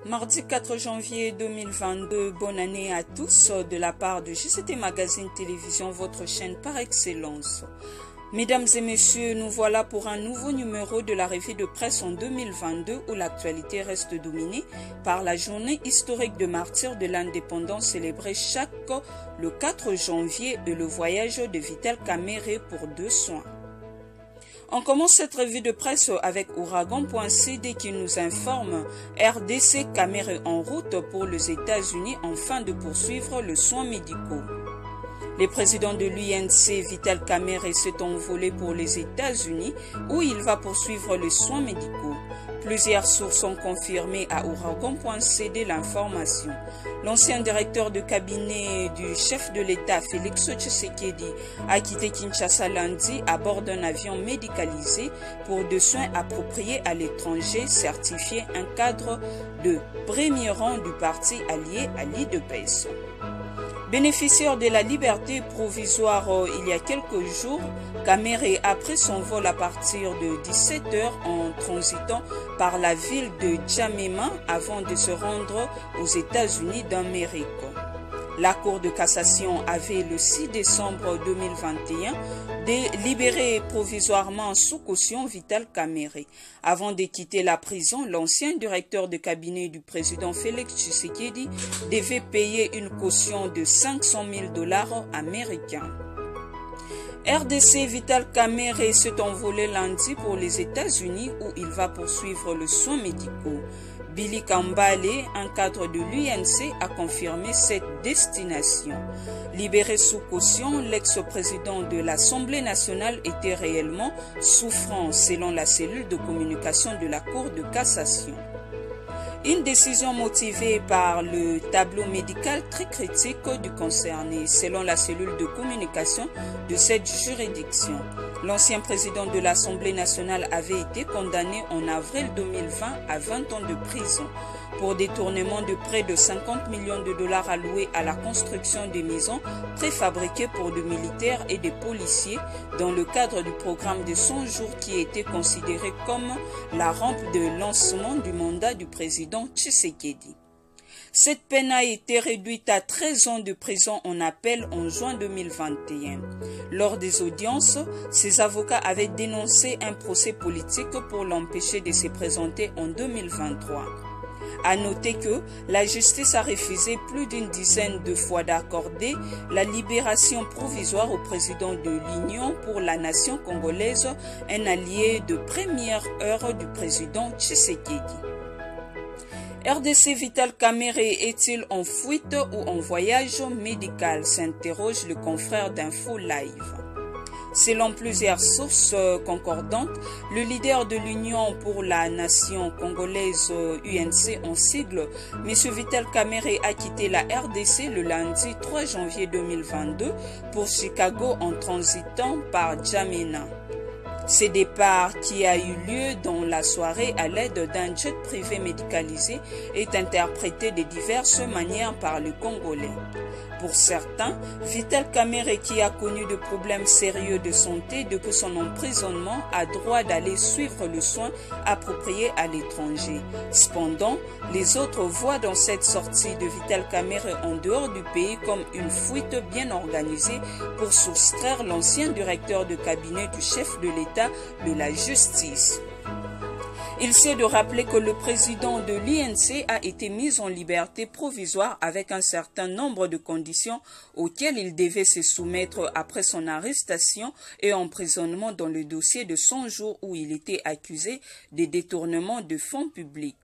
Mardi 4 janvier 2022, bonne année à tous de la part de JCT Magazine Télévision, votre chaîne par excellence. Mesdames et messieurs, nous voilà pour un nouveau numéro de la revue de presse en 2022 où l'actualité reste dominée par la journée historique de martyrs de l'indépendance célébrée le 4 janvier et le voyage de Vital Kamerhe pour 2 soins. On commence cette revue de presse avec Ouragan.cd qui nous informe RDC Kamerhe en route pour les États-Unis afin de poursuivre les soins médicaux. Le président de l'UNC, Vital Kamerhe, s'est envolé pour les États-Unis où il va poursuivre les soins médicaux. Plusieurs sources ont confirmé à Ouragan.cd l'information. L'ancien directeur de cabinet du chef de l'État, Félix Tshisekedi, a quitté Kinshasa lundi à bord d'un avion médicalisé pour des soins appropriés à l'étranger, certifié un cadre de premier rang du parti allié à l'IDPS. Bénéficiaire de la liberté provisoire il y a quelques jours, Kamerhe a pris son vol à partir de 17h en transitant par la ville de Djamena avant de se rendre aux États-Unis d'Amérique. La Cour de cassation avait le 6 décembre 2021 libéré provisoirement sous caution Vital Kamerhe. Avant de quitter la prison, l'ancien directeur de cabinet du président Félix Tshisekedi devait payer une caution de 500 000 $ américains. RDC Vital Kamerhe s'est envolé lundi pour les États-Unis où il va poursuivre les soins médicaux. Billy Kambale, un cadre de l'UNC, a confirmé cette destination. Libéré sous caution, l'ex-président de l'Assemblée nationale était réellement souffrant, selon la cellule de communication de la Cour de cassation. Une décision motivée par le tableau médical très critique du concerné, selon la cellule de communication de cette juridiction. L'ancien président de l'Assemblée nationale avait été condamné en avril 2020 à 20 ans de prison pour détournement de près de 50 millions de $ alloués à la construction des maisons préfabriquées pour des militaires et des policiers dans le cadre du programme de 100 jours qui était considéré comme la rampe de lancement du mandat du président Tshisekedi. Cette peine a été réduite à 13 ans de prison en appel en juin 2021. Lors des audiences, ses avocats avaient dénoncé un procès politique pour l'empêcher de se présenter en 2023. À noter que la justice a refusé plus d'une dizaine de fois d'accorder la libération provisoire au président de l'Union pour la nation congolaise, un allié de première heure du président Tshisekedi. RDC Vital Kamerhe est-il en fuite ou en voyage médical, s'interroge le confrère d'Info Live. Selon plusieurs sources concordantes, le leader de l'Union pour la nation congolaise UNC en sigle, M. Vital Kamerhe a quitté la RDC le lundi 3 janvier 2022 pour Chicago en transitant par Djamena. Ce départ, qui a eu lieu dans la soirée à l'aide d'un jet privé médicalisé, est interprété de diverses manières par les Congolais. Pour certains, Vital Kamerhe, qui a connu de problèmes sérieux de santé depuis son emprisonnement, a droit d'aller suivre le soin approprié à l'étranger. Cependant, les autres voient dans cette sortie de Vital Kamerhe en dehors du pays comme une fuite bien organisée pour soustraire l'ancien directeur de cabinet du chef de l'État de la justice. Il s'est de rappeler que le président de l'INC a été mis en liberté provisoire avec un certain nombre de conditions auxquelles il devait se soumettre après son arrestation et emprisonnement dans le dossier de 100 jours où il était accusé de détournement de fonds publics.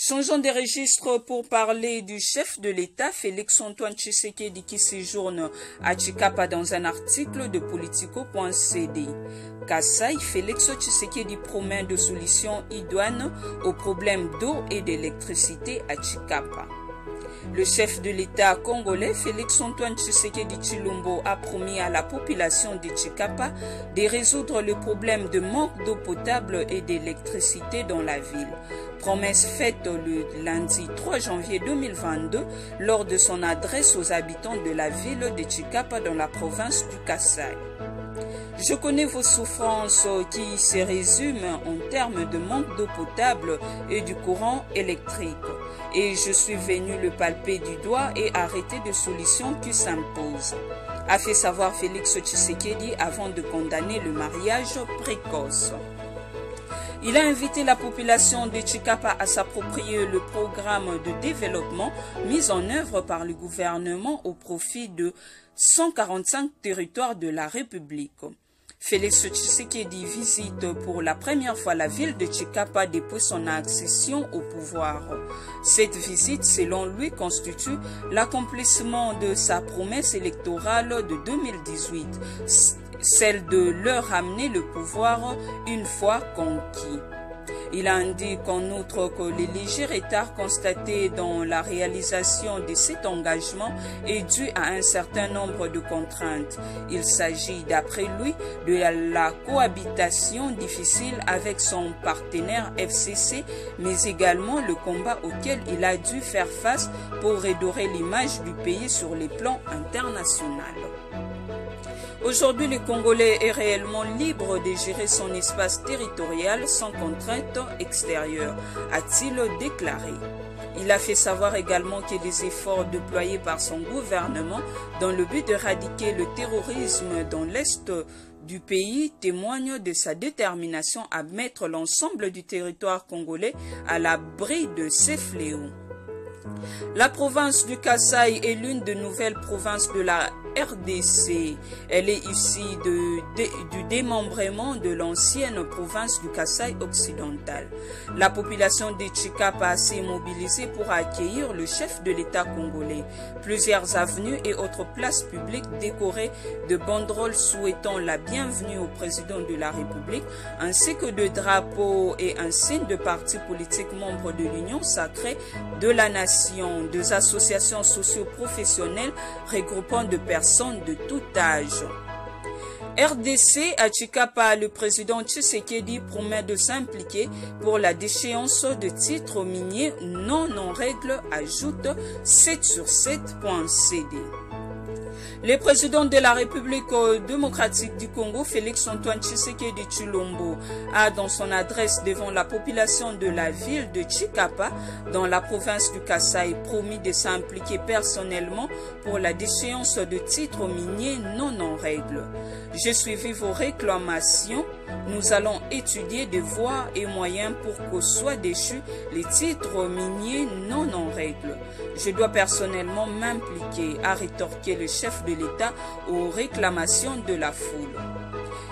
Changeons de registre pour parler du chef de l'État, Félix-Antoine Tshisekedi, qui séjourne à Tshikapa dans un article de Politico.cd. Kassai, Félix Tshisekedi promet de solutions idoines aux problèmes d'eau et d'électricité à Tshikapa. Le chef de l'État congolais, Félix-Antoine Tshisekedi Tshilombo, a promis à la population de Tshikapa de résoudre le problème de manque d'eau potable et d'électricité dans la ville. Promesse faite le lundi 3 janvier 2022 lors de son adresse aux habitants de la ville de Tshikapa dans la province du Kassai. Je connais vos souffrances qui se résument en termes de manque d'eau potable et du courant électrique. Et je suis venu le palper du doigt et arrêter de solutions qui s'imposent, a fait savoir Félix Tshisekedi avant de condamner le mariage précoce. Il a invité la population de Tshikapa à s'approprier le programme de développement mis en œuvre par le gouvernement au profit de 145 territoires de la République. Félix Tshisekedi visite pour la première fois la ville de Tshikapa depuis son accession au pouvoir. Cette visite, selon lui, constitue l'accomplissement de sa promesse électorale de 2018, celle de leur ramener le pouvoir une fois conquis. Il indique en outre que les légers retards constatés dans la réalisation de cet engagement est dû à un certain nombre de contraintes. Il s'agit, d'après lui, de la cohabitation difficile avec son partenaire FCC, mais également le combat auquel il a dû faire face pour redorer l'image du pays sur les plans internationaux. Aujourd'hui, le Congolais est réellement libre de gérer son espace territorial sans contrainte extérieure, a-t-il déclaré. Il a fait savoir également que les efforts déployés par son gouvernement dans le but d'éradiquer le terrorisme dans l'est du pays témoignent de sa détermination à mettre l'ensemble du territoire congolais à l'abri de ces fléaux. La province du Kasaï est l'une des nouvelles provinces de la RDC. Elle est issue du démembrement de l'ancienne province du Kasaï occidental. La population de Tshikapa s'est mobilisée pour accueillir le chef de l'État congolais. Plusieurs avenues et autres places publiques décorées de banderoles souhaitant la bienvenue au président de la République, ainsi que de drapeaux et insignes de partis politiques membres de l'Union sacrée de la nation, des associations socio-professionnelles regroupant de personnes de tout âge. RDC à Tshikapa, le président Tshisekedi promet de s'impliquer pour la déchéance de titres miniers non en règle, ajoute 7sur7.cd. Le président de la République démocratique du Congo, Félix-Antoine Tshisekedi Tshilombo, a dans son adresse devant la population de la ville de Tshikapa, dans la province du Kasaï, promis de s'impliquer personnellement pour la déchéance de titres miniers non en règle. J'ai suivi vos réclamations. Nous allons étudier des voies et moyens pour que soient déchus les titres miniers non en règle. Je dois personnellement m'impliquer, a rétorqué le chef de l'État aux réclamations de la foule.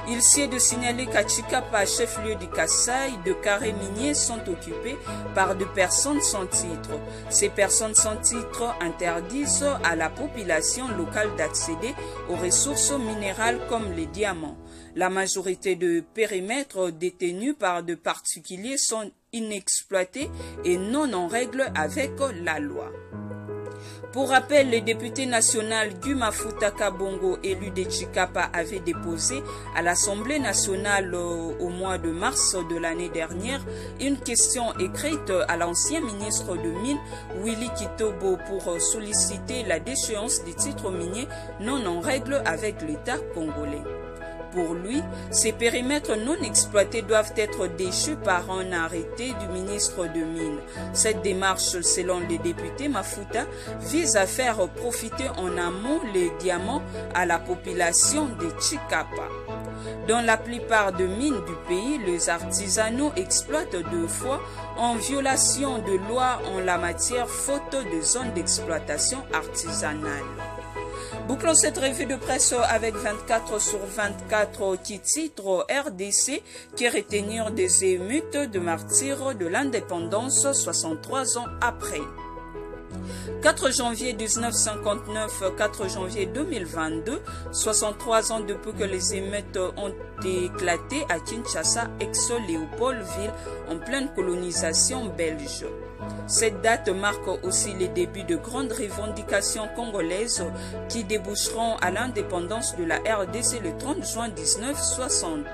Il sied de signaler qu'à Tshikapa, chef-lieu du Kasaï, de carrés miniers sont occupés par des personnes sans titre. Ces personnes sans titre interdisent à la population locale d'accéder aux ressources minérales comme les diamants. La majorité de périmètres détenus par de particuliers sont inexploités et non en règle avec la loi. Pour rappel, le député national Guy Mafuta Kabongo, élu de Tshikapa, avait déposé à l'Assemblée nationale au mois de mars de l'année dernière une question écrite à l'ancien ministre de Mines, Willy Kitobo, pour solliciter la déchéance des titres miniers non en règle avec l'État congolais. Pour lui, ces périmètres non exploités doivent être déchus par un arrêté du ministre de Mines. Cette démarche, selon les députés Mafuta, vise à faire profiter en amont les diamants à la population de Tshikapa. Dans la plupart des mines du pays, les artisanaux exploitent deux fois en violation de loi en la matière faute de zones d'exploitation artisanale. Bouclons cette revue de presse avec 24 sur 24 qui titre RDC qui retenir des émeutes de martyrs de l'indépendance 63 ans après. 4 janvier 1959, 4 janvier 2022, 63 ans depuis que les émeutes ont éclaté à Kinshasa, ex-Léopoldville, en pleine colonisation belge. Cette date marque aussi les débuts de grandes revendications congolaises qui déboucheront à l'indépendance de la RDC le 30 juin 1960.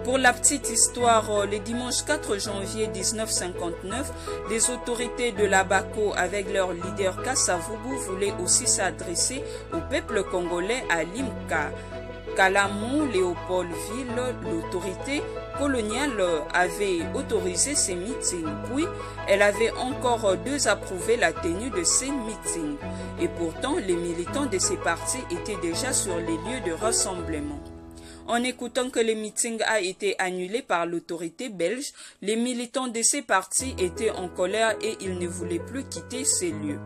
Pour la petite histoire, le dimanche 4 janvier 1959, les autorités de la BACO avec leur leader Kassavubu voulaient aussi s'adresser au peuple congolais à Limka. Calamo, Léopoldville, l'autorité coloniale avait autorisé ces meetings, puis elle avait encore désapprouvé la tenue de ces meetings. Et pourtant, les militants de ces partis étaient déjà sur les lieux de rassemblement. En écoutant que le meeting a été annulé par l'autorité belge, les militants de ces partis étaient en colère et ils ne voulaient plus quitter ces lieux.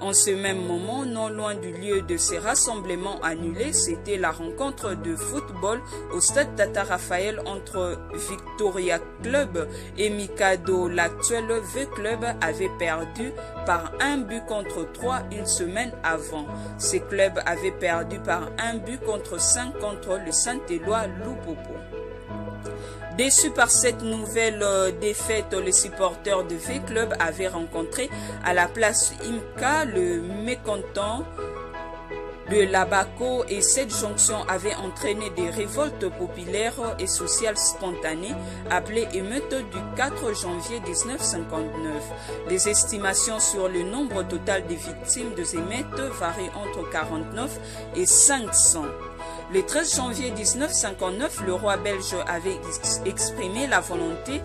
En ce même moment, non loin du lieu de ces rassemblements annulés, c'était la rencontre de football au stade Tata Raphaël entre Victoria Club et Mikado. L'actuel V-Club avait perdu par 1-3 une semaine avant. Ces clubs avaient perdu par 1-5 contre le Saint-Éloi Lupopo. Déçus par cette nouvelle défaite, les supporters de V-Club avaient rencontré à la place Imka le mécontent de l'Abaco et cette jonction avait entraîné des révoltes populaires et sociales spontanées appelées émeutes du 4 janvier 1959. Les estimations sur le nombre total des victimes des émeutes varient entre 49 et 500. Le 13 janvier 1959, le roi belge avait exprimé la volonté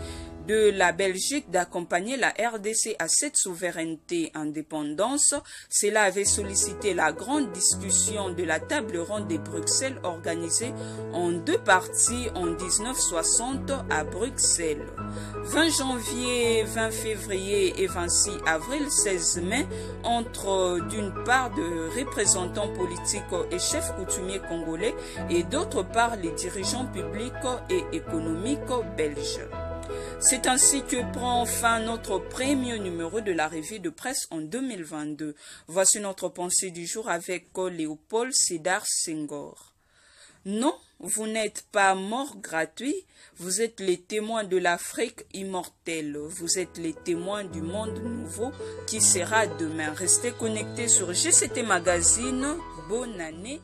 de la Belgique d'accompagner la RDC à cette souveraineté indépendance. Cela avait sollicité la grande discussion de la table ronde de Bruxelles organisée en 2 parties en 1960 à Bruxelles. 20 janvier, 20 février et 26 avril, 16 mai, entre d'une part de représentants politiques et chefs coutumiers congolais et d'autre part les dirigeants publics et économiques belges. C'est ainsi que prend fin notre premier numéro de la revue de presse en 2022. Voici notre pensée du jour avec Léopold Sédar Senghor. Non, vous n'êtes pas mort gratuit, vous êtes les témoins de l'Afrique immortelle, vous êtes les témoins du monde nouveau qui sera demain. Restez connectés sur GCT Magazine, bonne année.